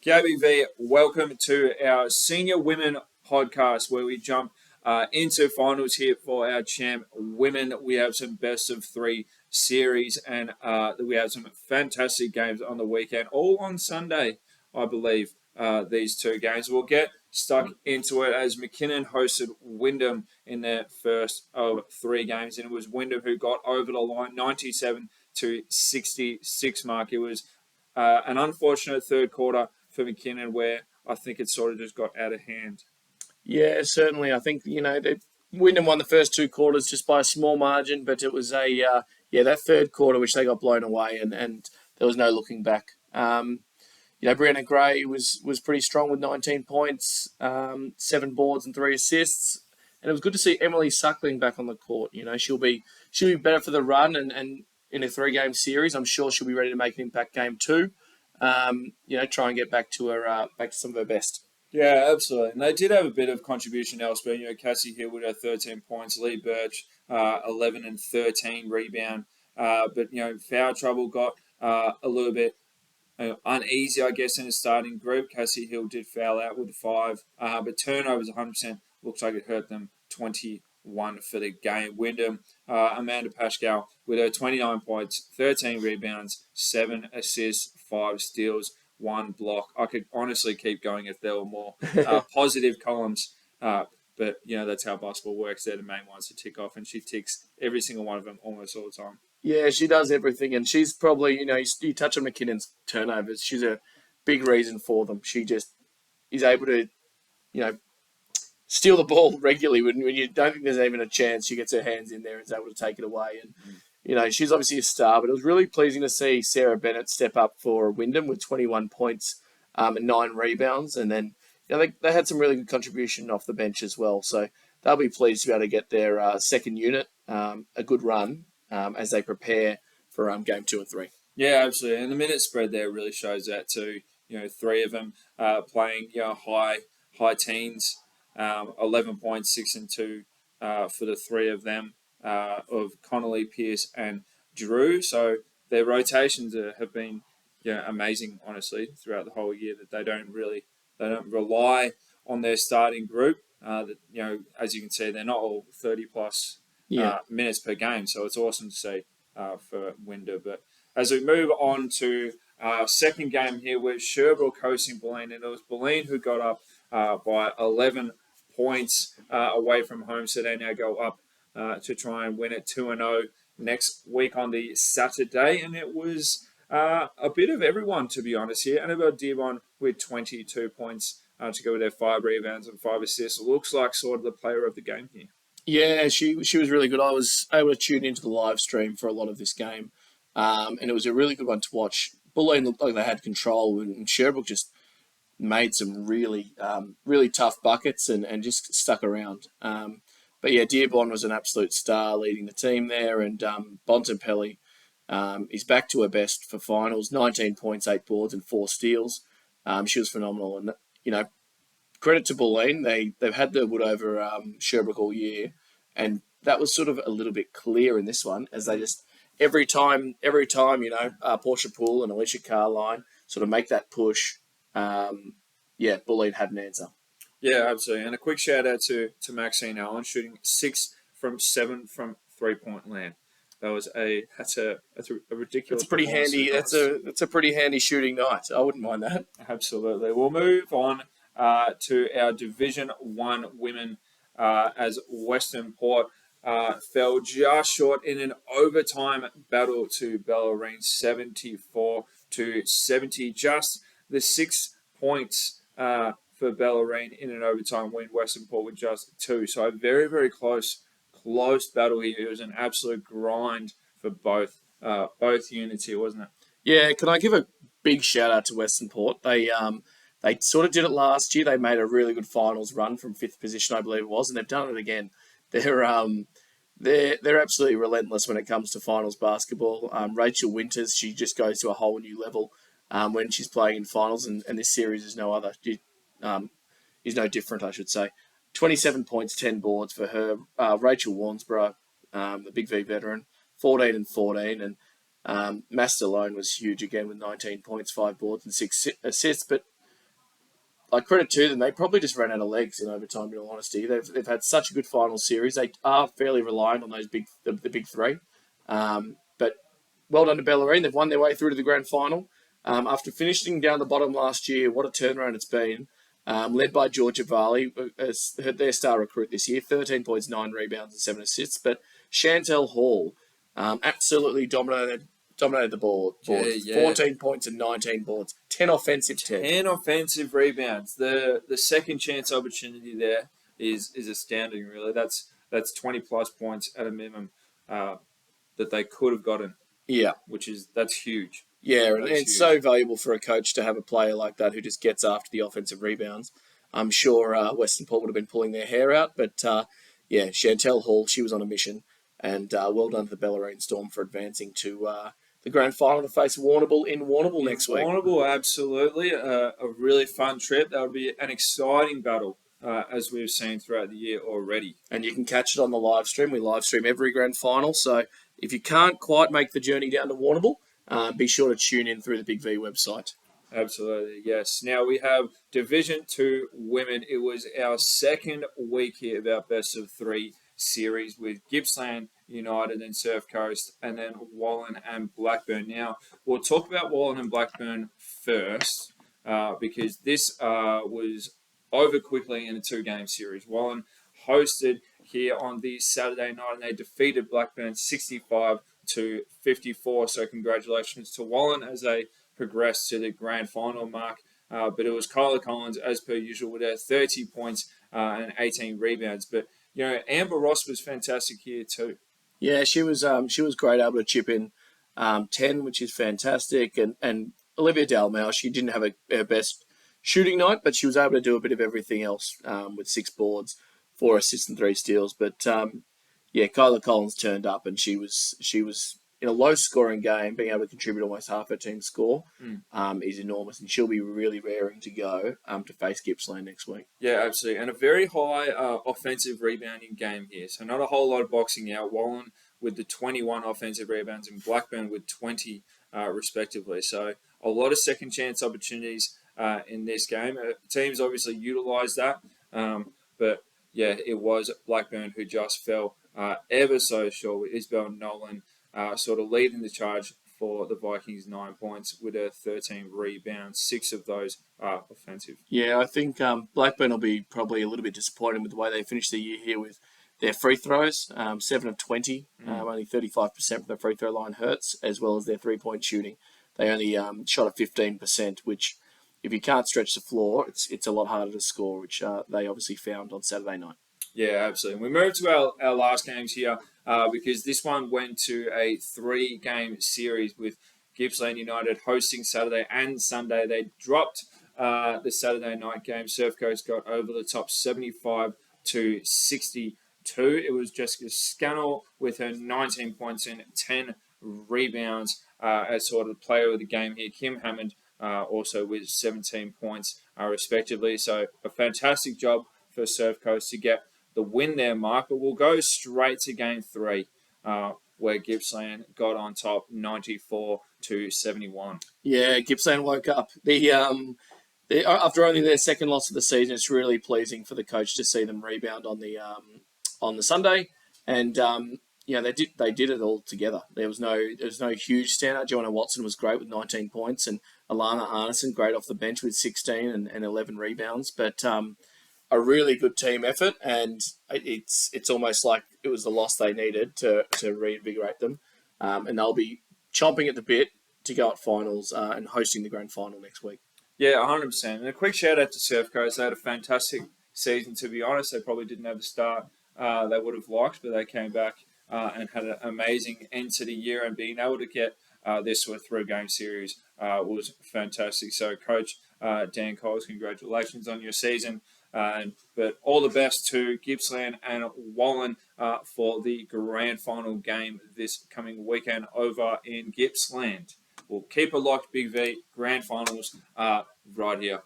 GBV, welcome to our Senior Women podcast where we jump into finals here for our champ women. We have some best of three series and we have some fantastic games on the weekend, all on Sunday, I believe, these two games. We'll get stuck into it as McKinnon hosted Wyndham in their first of three games, and it was Wyndham who got over the line 97 to 66 mark. It was an unfortunate third quarter for McKinnon where I think it sort of just got out of hand. Yeah, certainly. I think, Wyndham won the first two quarters just by a small margin, but it was that third quarter which they got blown away and there was no looking back. Brianna Gray was pretty strong with 19 points, 7 boards and 3 assists. And it was good to see Emily Suckling back on the court. She'll be better for the run and in a 3-game series. I'm sure she'll be ready to make an impact game too. Try and get back to some of her best. Yeah, absolutely. And they did have a bit of contribution elsewhere. Cassie Hill with her 13 points, Lee Birch 11 and 13 rebound. But foul trouble got a little bit uneasy, I guess, in the starting group. Cassie Hill did foul out with 5, but turnovers 100% looks like it hurt them 21 for the game. Wyndham, Amanda Pascal with her 29 points, 13 rebounds, 7 assists, 5 steals, 1 block. I could honestly keep going if there were more positive columns, but that's how basketball works. They're the main ones to tick off, and she ticks every single one of them almost all the time. Yeah, she does everything, and she's probably, you touch on McKinnon's turnovers. She's a big reason for them. She just is able to, steal the ball regularly when you don't think there's even a chance. She gets her hands in there and is able to take it away. And, she's obviously a star, but it was really pleasing to see Sarah Bennett step up for Wyndham with 21 points and 9 rebounds. And then, they had some really good contribution off the bench as well. So they'll be pleased to be able to get their second unit a good run as they prepare for game 2 and 3. Yeah, absolutely. And the minute spread there really shows that too. 3 of them playing high teens, 11 points, 6 and 2 for the 3 of them of Connolly, Pierce, and Drew. So their rotations have been amazing, honestly, throughout the whole year. That they don't rely on their starting group. As you can see, they're not all 30 plus minutes per game. So it's awesome to see for Wyndham. But as we move on to our second game here, with Sherbrooke hosting Bulleen, and it was Bulleen who got up by 11 points away from home. So they now go up to try and win it 2-0 next week on the Saturday. And it was a bit of everyone, to be honest here. Annabelle Dearborn with 22 points to go with their 5 rebounds and 5 assists. Looks like sort of the player of the game here. Yeah, she was really good. I was able to tune into the live stream for a lot of this game, and it was a really good one to watch. Bulleen looked like they had control, and Sherbrooke just made some really tough buckets and just stuck around. But yeah, Dearborn was an absolute star leading the team there, and Bontempelli is back to her best for finals. 19 points, 8 boards, and 4 steals. She was phenomenal, and credit to Bulleen. They've had the wood over Sherbrooke all year, and that was sort of a little bit clear in this one, as they just every time Portia Poole and Alicia Carline sort of make that push. Bulleen had an answer. Yeah, absolutely. And a quick shout out to Maxine Allen, shooting 6 from 7 from 3-point land. That's a ridiculous. It's pretty handy. That's a pretty handy shooting night. I wouldn't mind that. Absolutely. We'll move on to our Division 1 women as Western Port fell just short in an overtime battle to Bellarine, 74 to 70. Just the 6 points for Bellarine in an overtime win. Western Port with just 2. So a very, very close battle here. It was an absolute grind for both units here, wasn't it? Yeah. Can I give a big shout out to Western Port? They sort of did it last year. They made a really good finals run from 5th position, I believe it was, and they've done it again. They're absolutely relentless when it comes to finals basketball. Rachel Winters, she just goes to a whole new level when she's playing in finals, and this series is no different, I should say. 27 points, 10 boards for her. Rachel Warnsborough, the Big V veteran, 14 and 14, and Master Lone was huge again with 19 points, 5 boards, and 6 assists. But like credit to them, they probably just ran out of legs in overtime. In all honesty, they've had such a good final series. They are fairly reliant on those the big three. But well done to Bellarine. They've won their way through to the grand final. After finishing down the bottom last year, what a turnaround it's been. Led by Georgia Varley, as their star recruit this year, 13 points, 9 rebounds, and 7 assists. But Chantel Hall absolutely dominated the board. Yeah. 14 points and 19 boards. 10 offensive, 10 offensive rebounds. The second chance opportunity there is astounding, really. That's 20 plus points at a minimum that they could have gotten. Yeah. That's huge. Yeah, and it's so valuable for a coach to have a player like that who just gets after the offensive rebounds. I'm sure Western Port would have been pulling their hair out, but yeah, Chantel Hall, she was on a mission, and well done to the Bellarine Storm for advancing to the grand final to face Warrnambool in Warrnambool next week. Warrnambool, absolutely. A really fun trip. That would be an exciting battle, as we've seen throughout the year already. And you can catch it on the live stream. We live stream every grand final, so if you can't quite make the journey down to Warrnambool, be sure to tune in through the Big V website. Absolutely, yes. Now we have Division 2 women. It was our second week here of our best of 3 series with Gippsland United and Surf Coast, and then Wallen and Blackburn. Now we'll talk about Wallen and Blackburn first because this was over quickly in a 2-game series. Wallen hosted here on the Saturday night, and they defeated Blackburn 65-54. So congratulations to Wallen as they progressed to the grand final mark. But it was Kyla Collins, as per usual, with her 30 points and 18 rebounds. But Amber Ross was fantastic here too. Yeah, she was great, able to chip in 10, which is fantastic. And Olivia Dalmau, she didn't have her best shooting night, but she was able to do a bit of everything else with 6 boards, 4 assists and 3 steals. But yeah, Kyla Collins turned up, and she was in a low-scoring game, being able to contribute almost half her team's score is enormous, and she'll be really raring to go to face Gippsland next week. Yeah, absolutely, and a very high offensive rebounding game here. So not a whole lot of boxing out. Wallen with the 21 offensive rebounds and Blackburn with 20 respectively. So a lot of second chance opportunities in this game. Teams obviously utilised that, but yeah, it was Blackburn who just fell ever so short with Isabel Nolan sort of leading the charge for the Vikings, 9 points with her 13 rebounds, 6 of those are offensive. Yeah, I think Blackburn will be probably a little bit disappointed with the way they finished the year here with their free throws, 7 of 20, only 35% from the free throw line hurts, as well as their 3-point shooting. They only shot at 15%, which if you can't stretch the floor, it's a lot harder to score, which they obviously found on Saturday night. Yeah, absolutely. We move to our last games here because this one went to a 3-game series with Gippsland United hosting Saturday and Sunday. They dropped the Saturday night game. Surf Coast got over the top 75-62. It was Jessica Scannell with her 19 points and 10 rebounds as sort of the player of the game here. Kim Hammond also with 17 points respectively. So a fantastic job for Surf Coast to get the win there, Mark. But we'll go straight to game 3 where Gippsland got on top 94-71. Yeah, Gippsland woke up. After only their second loss of the season, it's really pleasing for the coach to see them rebound on the Sunday, and they did it all together. There was no huge standout. Joanna Watson was great with 19 points, and Alana Arneson great off the bench with 16 and 11 rebounds. But a really good team effort, and it's almost like it was the loss they needed to reinvigorate them, and they'll be chomping at the bit to go at finals and hosting the grand final next week. Yeah, 100%. And a quick shout out to Surf Coast. They had a fantastic season, to be honest. They probably didn't have the start they would have liked, but they came back and had an amazing end to the year, and being able to get this sort of 3-game series was fantastic. So, Coach Dan Coles, congratulations on your season. But all the best to Gippsland and Wallen for the grand final game this coming weekend over in Gippsland. We'll keep it locked, Big V. Grand finals right here.